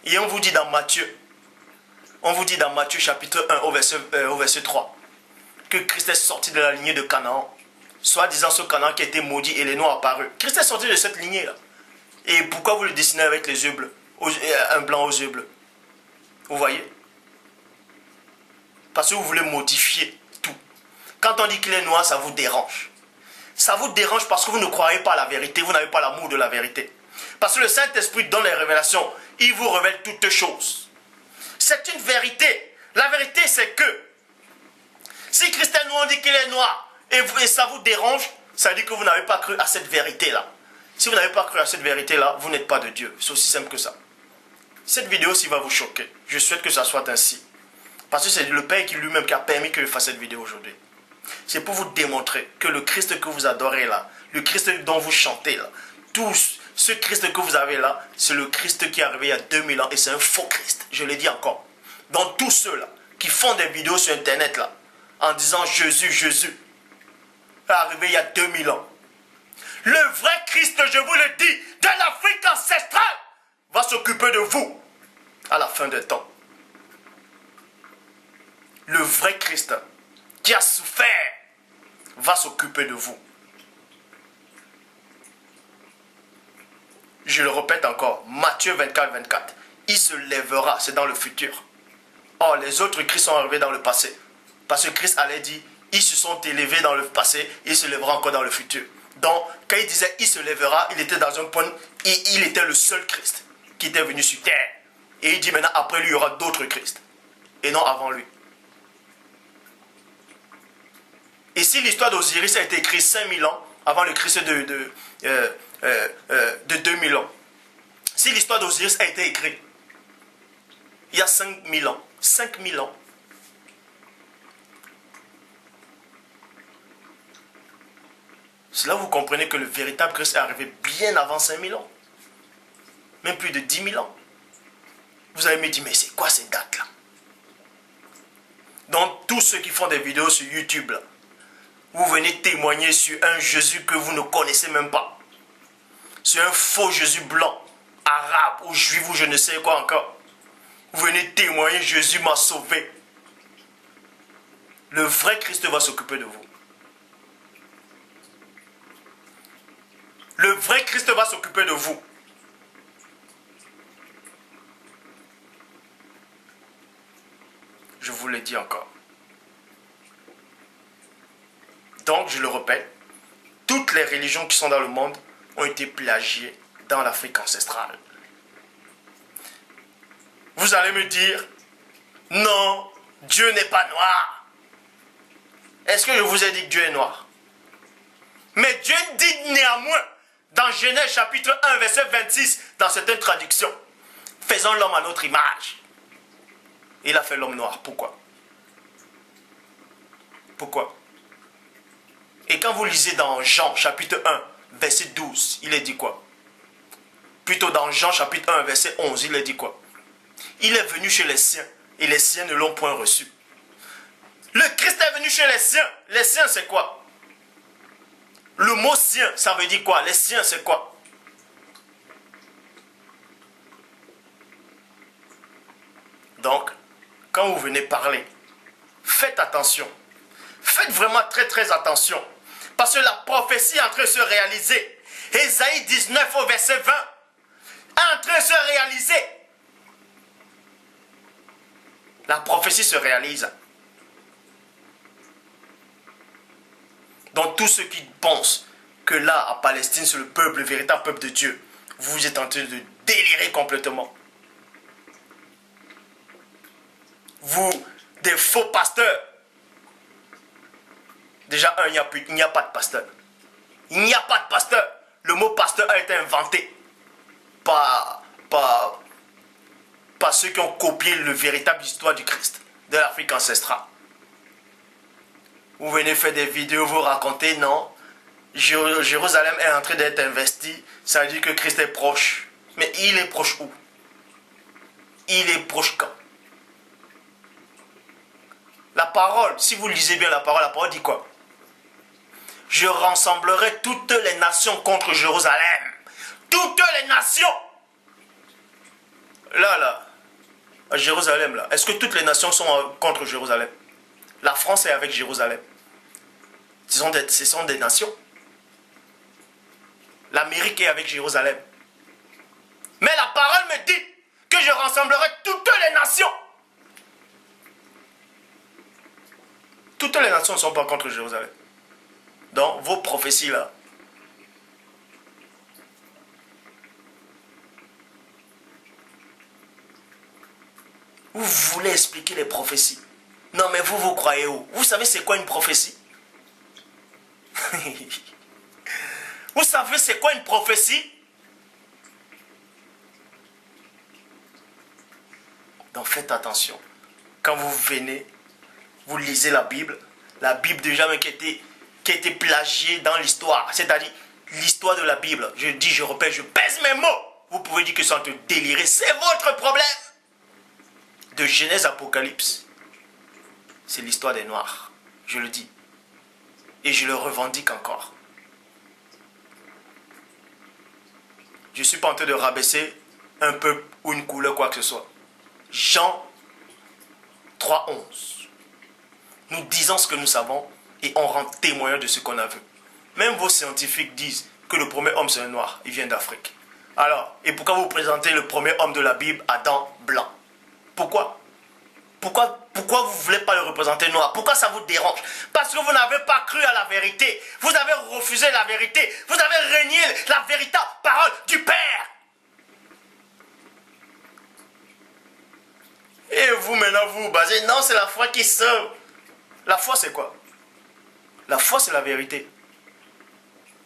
Et on vous dit dans Matthieu, chapitre 1 au verset 3, que Christ est sorti de la lignée de Canaan, soi-disant ce Canaan qui a été maudit et les noirs apparus. Christ est sorti de cette lignée-là. Et pourquoi vous le dessinez avec les yeux bleus, un blanc aux yeux bleus? Vous voyez? Parce que vous voulez modifier tout. Quand on dit qu'il est noir, ça vous dérange. Ça vous dérange parce que vous ne croyez pas à la vérité, vous n'avez pas l'amour de la vérité. Parce que le Saint-Esprit donne les révélations, il vous révèle toutes choses. C'est une vérité. La vérité, c'est que si Christ est noir, on dit qu'il est noir, et ça vous dérange, ça veut dire que vous n'avez pas cru à cette vérité-là. Si vous n'avez pas cru à cette vérité-là, vous n'êtes pas de Dieu. C'est aussi simple que ça. Cette vidéo-ci va vous choquer. Je souhaite que ça soit ainsi. Parce que c'est le Père qui lui-même qui a permis que je fasse cette vidéo aujourd'hui. C'est pour vous démontrer que le Christ que vous adorez là, le Christ dont vous chantez là, tous ce Christ que vous avez là, c'est le Christ qui est arrivé il y a 2000 ans et c'est un faux Christ. Je le dis encore. Donc tous ceux-là qui font des vidéos sur Internet là, en disant Jésus, est arrivé il y a 2000 ans. Le vrai Christ, je vous le dis, de l'Afrique ancestrale, va s'occuper de vous à la fin des temps. Le vrai Christ qui a souffert va s'occuper de vous. Je le répète encore, Matthieu 24, 24. Il se lèvera, c'est dans le futur. Or, les autres Christ sont arrivés dans le passé. Parce que Christ allait dire, ils se sont élevés dans le passé, ils se lèveront encore dans le futur. Donc, quand il disait, il se lèvera, il était dans un point, il était le seul Christ qui était venu sur terre. Et il dit maintenant, après lui, il y aura d'autres Christ. Et non avant lui. Et si l'histoire d'Osiris a été écrite 5000 ans avant le Christ de 2000 ans, si l'histoire d'Osiris a été écrite il y a 5000 ans, 5000 ans, c'est là où vous comprenez que le véritable Christ est arrivé bien avant 5000 ans. Même plus de 10 000 ans. Vous allez me dire, mais c'est quoi ces dates-là? Donc, tous ceux qui font des vidéos sur YouTube, là, vous venez témoigner sur un Jésus que vous ne connaissez même pas. Sur un faux Jésus blanc, arabe ou juif ou je ne sais quoi encore. Vous venez témoigner, Jésus m'a sauvé. Le vrai Christ va s'occuper de vous. Le vrai Christ va s'occuper de vous. Je vous le dis encore. Donc, je le répète, toutes les religions qui sont dans le monde ont été plagiées dans l'Afrique ancestrale. Vous allez me dire, non, Dieu n'est pas noir. Est-ce que je vous ai dit que Dieu est noir? Mais Dieu dit néanmoins, dans Genèse chapitre 1, verset 26, dans certaines traductions, faisons l'homme à notre image. Il a fait l'homme noir. Pourquoi? Pourquoi? Et quand vous lisez dans Jean chapitre 1, verset 12, il est dit quoi? Plutôt dans Jean chapitre 1, verset 11, il est dit quoi? Il est venu chez les siens, et les siens ne l'ont point reçu. Le Christ est venu chez les siens. Les siens, c'est quoi? Le mot sien, ça veut dire quoi? Les siens, c'est quoi? Donc, quand vous venez parler, faites attention. Faites vraiment très très attention. Parce que la prophétie est en train de se réaliser. Ésaïe 19 au verset 20 est en train de se réaliser. La prophétie se réalise. Donc tous ceux qui pensent que là, à Palestine, c'est le peuple, le véritable peuple de Dieu, vous êtes en train de délirer complètement. Vous, des faux pasteurs. Déjà, il n'y a pas de pasteur. Il n'y a pas de pasteur. Le mot pasteur a été inventé par ceux qui ont copié le véritable histoire du Christ, de l'Afrique ancestrale. Vous venez faire des vidéos, vous racontez, non, Jérusalem est en train d'être investi, ça veut dire que Christ est proche. Mais il est proche où? Il est proche quand? La parole, si vous lisez bien la parole dit quoi? Je rassemblerai toutes les nations contre Jérusalem. Toutes les nations. Là, à Jérusalem, là. Est-ce que toutes les nations sont contre Jérusalem? La France est avec Jérusalem. Ce sont des nations. L'Amérique est avec Jérusalem. Mais la parole me dit que je rassemblerai toutes les nations. Toutes les nations ne sont pas contre Jérusalem. Donc, vos prophéties là, vous voulez expliquer les prophéties. Non, mais vous croyez où? Vous savez c'est quoi une prophétie? Vous savez c'est quoi une prophétie? Donc, faites attention. Quand vous venez, vous lisez la Bible déjà même qui a été plagiée dans l'histoire, c'est-à-dire l'histoire de la Bible. Je dis, je répète, je pèse mes mots. Vous pouvez dire que c'est en train de délirer, c'est votre problème. De Genèse à Apocalypse, c'est l'histoire des Noirs, je le dis. Et je le revendique encore. Je ne suis pas en train de rabaisser un peuple ou une couleur, quoi que ce soit. Jean 3:11. Nous disons ce que nous savons et on rend témoin de ce qu'on a vu. Même vos scientifiques disent que le premier homme c'est un noir, il vient d'Afrique. Alors, et pourquoi vous présentez le premier homme de la Bible, Adam, blanc? Pourquoi? Pourquoi vous ne voulez pas le représenter noir? Pourquoi ça vous dérange? Parce que vous n'avez pas cru à la vérité. Vous avez refusé la vérité. Vous avez renié la véritable parole du Père. Et vous, maintenant, vous basez, non, c'est la foi qui sauve. La foi, c'est quoi? La foi, c'est la vérité.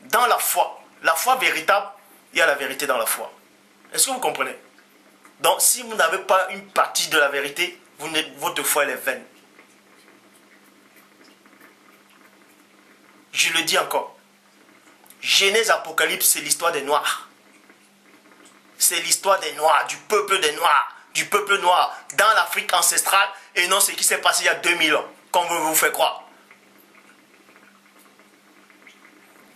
Dans la foi véritable, il y a la vérité dans la foi. Est-ce que vous comprenez? Donc, si vous n'avez pas une partie de la vérité, votre foi, elle est vaine. Je le dis encore. Genèse, Apocalypse, c'est l'histoire des Noirs. C'est l'histoire des Noirs, du peuple des Noirs, du peuple noir, dans l'Afrique ancestrale, et non ce qui s'est passé il y a 2000 ans, comme vous fait croire.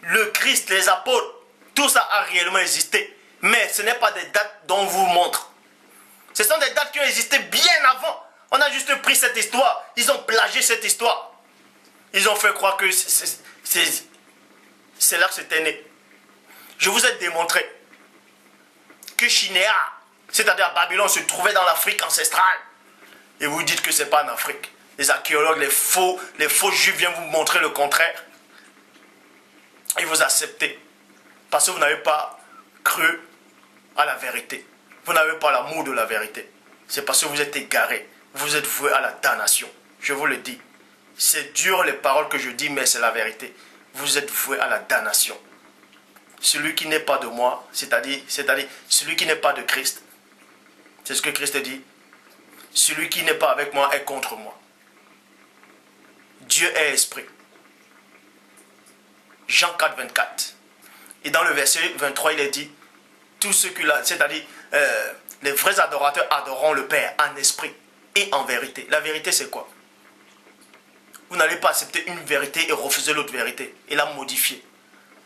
Le Christ, les apôtres, tout ça a réellement existé. Mais ce n'est pas des dates dont on vous montre. Ce sont des dates qui ont existé bien avant. On a juste pris cette histoire. Ils ont plagié cette histoire. Ils ont fait croire que c'est là que c'était né. Je vous ai démontré que Shinéa, c'est-à-dire Babylone, se trouvait dans l'Afrique ancestrale. Et vous dites que ce n'est pas en Afrique. Les archéologues, les faux juifs viennent vous montrer le contraire. Et vous acceptez. Parce que vous n'avez pas cru à la vérité. Vous n'avez pas l'amour de la vérité. C'est parce que vous êtes égarés. Vous êtes voués à la damnation. Je vous le dis. C'est dur les paroles que je dis, mais c'est la vérité. Vous êtes voués à la damnation. Celui qui n'est pas de moi, c'est-à-dire celui qui n'est pas de Christ. C'est ce que Christ dit. Celui qui n'est pas avec moi est contre moi. Dieu est esprit. Jean 4, 24. Et dans le verset 23, il est dit, tous ceux qui c'est-à-dire les vrais adorateurs adoreront le Père en esprit et en vérité. La vérité, c'est quoi? Vous n'allez pas accepter une vérité et refuser l'autre vérité et la modifier.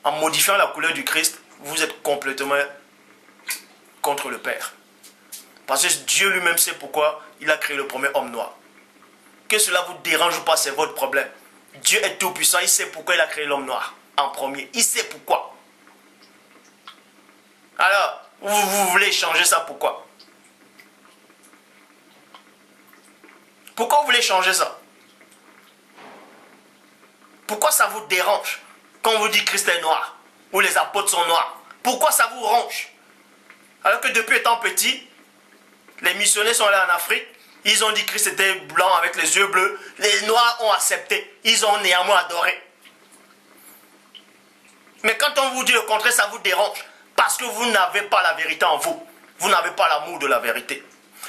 En modifiant la couleur du Christ, vous êtes complètement contre le Père. Parce que Dieu lui-même sait pourquoi il a créé le premier homme noir. Que cela vous dérange ou pas, c'est votre problème. Dieu est tout puissant, il sait pourquoi il a créé l'homme noir en premier. Il sait pourquoi. Alors, vous voulez changer ça, pourquoi? Pourquoi vous voulez changer ça? Pourquoi ça vous dérange quand on vous dit Christ est noir ou les apôtres sont noirs? Pourquoi ça vous ronge? Alors que depuis étant petit, les missionnaires sont allés en Afrique, ils ont dit que Christ était blanc avec les yeux bleus, les noirs ont accepté, ils ont néanmoins adoré. Mais quand on vous dit le contraire, ça vous dérange. Parce que vous n'avez pas la vérité en vous. Vous n'avez pas l'amour de la vérité.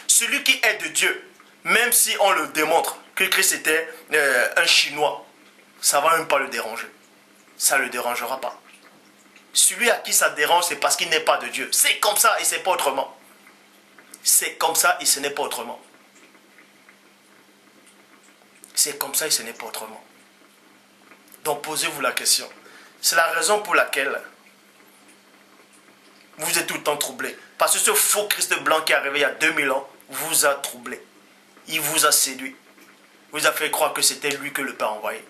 Celui qui est de Dieu, même si on le démontre que Christ était un Chinois, ça ne va même pas le déranger. Ça ne le dérangera pas. Celui à qui ça dérange, c'est parce qu'il n'est pas de Dieu. C'est comme ça et c'est pas autrement. C'est comme ça et ce n'est pas autrement. C'est comme ça et ce n'est pas autrement. Donc posez-vous la question. C'est la raison pour laquelle vous êtes tout le temps troublé. Parce que ce faux Christ blanc qui est arrivé il y a 2000 ans vous a troublé. Il vous a séduit. Vous a fait croire que c'était lui que le Père envoyé.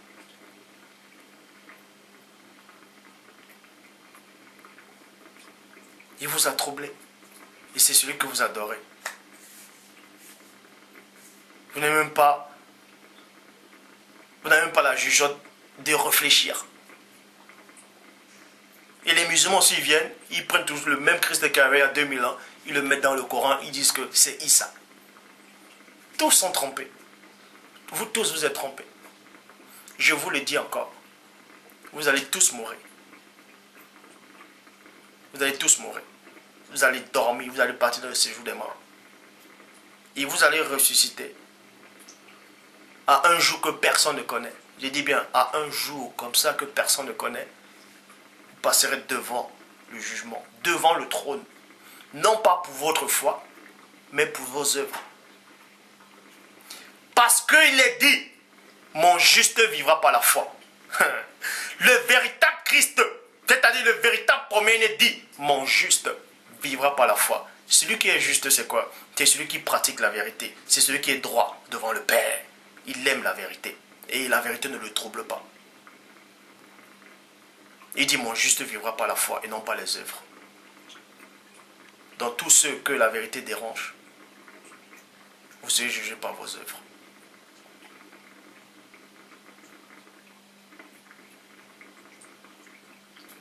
Il vous a troublé. Et c'est celui que vous adorez. Vous n'avez même pas la jugeote de réfléchir. Et les musulmans aussi viennent, ils prennent tous le même Christ qu'il y avait il y a 2000 ans, ils le mettent dans le Coran, ils disent que c'est Issa. Tous sont trompés. Vous tous vous êtes trompés. Je vous le dis encore. Vous allez tous mourir. Vous allez tous mourir. Vous allez dormir, vous allez partir dans le séjour des morts. Et vous allez ressusciter à un jour que personne ne connaît. Je dis bien, à un jour comme ça que personne ne connaît. Vous passerez devant le jugement, devant le trône. Non pas pour votre foi, mais pour vos œuvres. Parce qu'il est dit, mon juste vivra par la foi. Le véritable Christ, c'est-à-dire le véritable premier-né dit, mon juste vivra par la foi. Celui qui est juste, c'est quoi? C'est celui qui pratique la vérité. C'est celui qui est droit devant le Père. Il aime la vérité. Et la vérité ne le trouble pas. Il dit, mon juste vivra par la foi et non par les œuvres. Dans tous ceux que la vérité dérange, vous serez jugé par vos œuvres.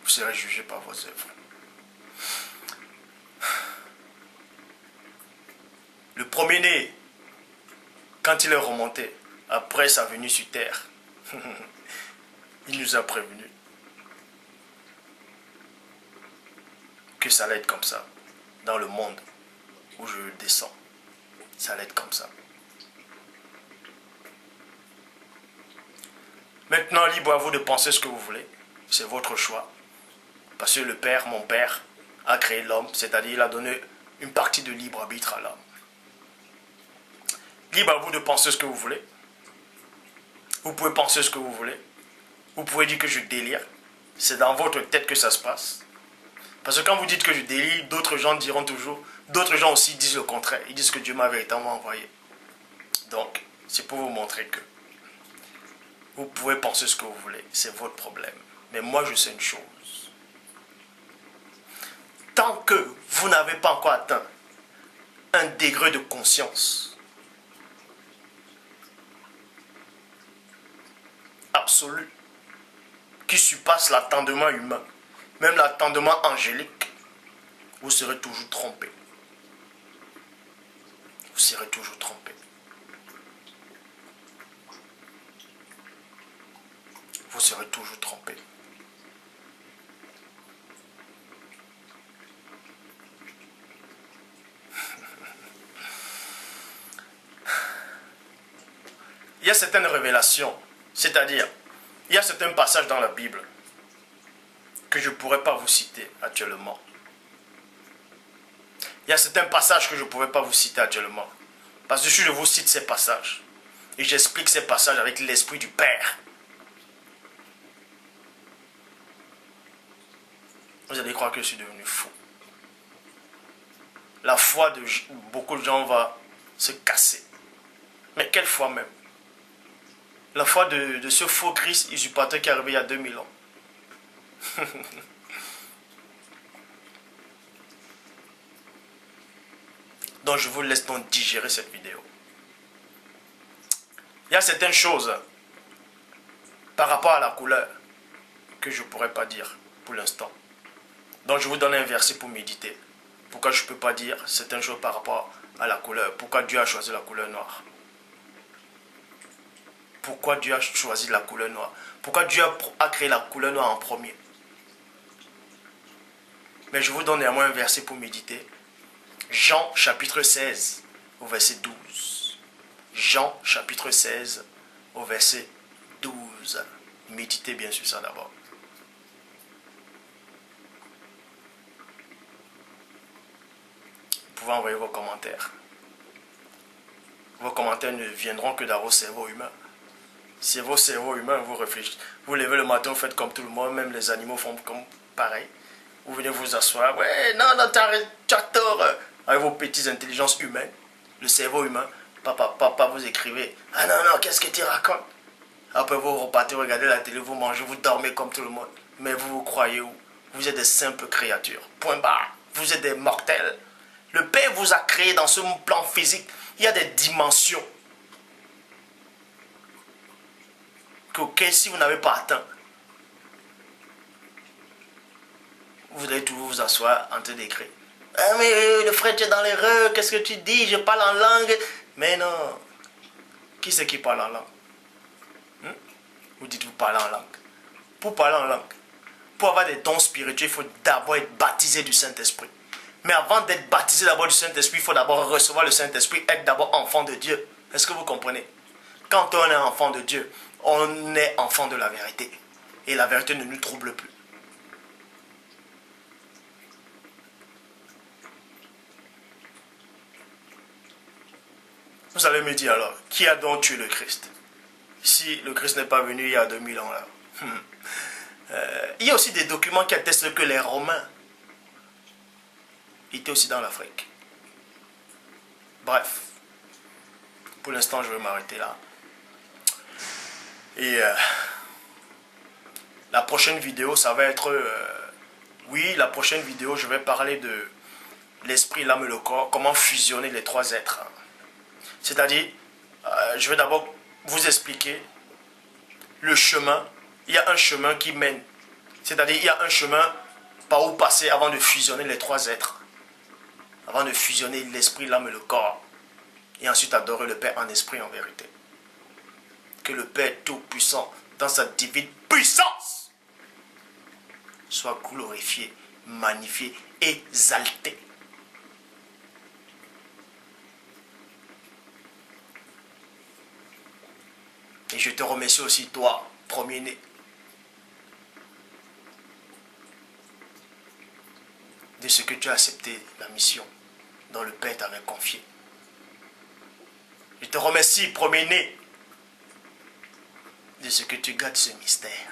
Vous serez jugé par vos œuvres. Le premier-né, quand il est remonté, après sa venue sur terre, il nous a prévenu que ça allait être comme ça, dans le monde où je descends. Ça allait être comme ça. Maintenant, libre à vous de penser ce que vous voulez. C'est votre choix. Parce que le Père, mon Père, a créé l'homme, c'est-à-dire il a donné une partie de libre arbitre à l'homme. Libre à vous de penser ce que vous voulez. Vous pouvez penser ce que vous voulez. Vous pouvez dire que je délire. C'est dans votre tête que ça se passe. Parce que quand vous dites que je délire, d'autres gens diront toujours, d'autres gens aussi disent le contraire. Ils disent que Dieu m'a véritablement envoyé. Donc, c'est pour vous montrer que vous pouvez penser ce que vous voulez. C'est votre problème. Mais moi, je sais une chose. Tant que vous n'avez pas encore atteint un degré de conscience absolu qui surpasse l'attendement humain, même l'attendement angélique, vous serez toujours trompé. Vous serez toujours trompé. Vous serez toujours trompé. Il y a certaines révélations, c'est-à-dire, il y a certains passages dans la Bible que je ne pourrais pas vous citer actuellement. Il y a certains passages que je ne pourrais pas vous citer actuellement. Parce que si je vous cite ces passages, et j'explique ces passages avec l'esprit du Père, vous allez croire que je suis devenu fou. La foi de beaucoup de gens va se casser. Mais quelle foi même? La foi de ce faux Christ usurpateur qui est arrivé il y a 2000 ans. Donc je vous laisse donc digérer cette vidéo. Il y a certaines choses par rapport à la couleur que je ne pourrais pas dire pour l'instant. Donc je vous donne un verset pour méditer. Pourquoi je ne peux pas dire certaines choses par rapport à la couleur? Pourquoi Dieu a choisi la couleur noire? Pourquoi Dieu a choisi la couleur noire? Pourquoi Dieu a créé la couleur noire en premier? Mais je vous donne néanmoins un verset pour méditer. Jean chapitre 16 au verset 12. Jean chapitre 16 au verset 12. Méditez bien sur ça d'abord. Vous pouvez envoyer vos commentaires. Vos commentaires ne viendront que dans vos cerveaux humains. Si vos cerveaux humains, vous réfléchissez, vous levez le matin, vous faites comme tout le monde, même les animaux font comme pareil. Vous venez vous asseoir, ouais, non, tu as tort. Avec vos petites intelligences humaines, le cerveau humain, papa, vous écrivez, ah non, qu'est-ce que tu racontes? Après vous repartez, regardez la télé, vous mangez, vous dormez comme tout le monde. Mais vous croyez où? Vous êtes des simples créatures. Point barre. Vous êtes des mortels. Le Père vous a créé dans ce plan physique. Il y a des dimensions que si vous n'avez pas atteint, vous allez toujours vous asseoir en train d'écrire. Ah mais le frère, tu es dans l'erreur, qu'est-ce que tu dis? Je parle en langue. Mais non. Qui c'est qui parle en langue? Vous dites vous parlez en langue. Pour parler en langue, pour avoir des dons spirituels, il faut d'abord être baptisé du Saint-Esprit. Mais avant d'être baptisé d'abord du Saint-Esprit, il faut d'abord recevoir le Saint-Esprit, être d'abord enfant de Dieu. Est-ce que vous comprenez? Quand on est enfant de Dieu, on est enfant de la vérité. Et la vérité ne nous trouble plus. Vous allez me dire alors, qui a donc tué le Christ? Si le Christ n'est pas venu il y a 2000 ans là. Il y a aussi des documents qui attestent que les Romains étaient aussi dans l'Afrique. Bref, pour l'instant je vais m'arrêter là. Et la prochaine vidéo, ça va être... oui, la prochaine vidéo, je vais parler de l'esprit, l'âme et le corps. Comment fusionner les trois êtres. C'est-à-dire, je vais d'abord vous expliquer le chemin. Il y a un chemin qui mène. C'est-à-dire, il y a un chemin par où passer avant de fusionner les trois êtres. Avant de fusionner l'esprit, l'âme et le corps. Et ensuite adorer le Père en esprit et en vérité. Que le Père Tout-Puissant, dans sa divine puissance, soit glorifié, magnifié, exalté. Et je te remercie aussi, toi, premier-né, de ce que tu as accepté la mission dont le Père t'avait confiée. Je te remercie, premier-né, de ce que tu gardes ce mystère.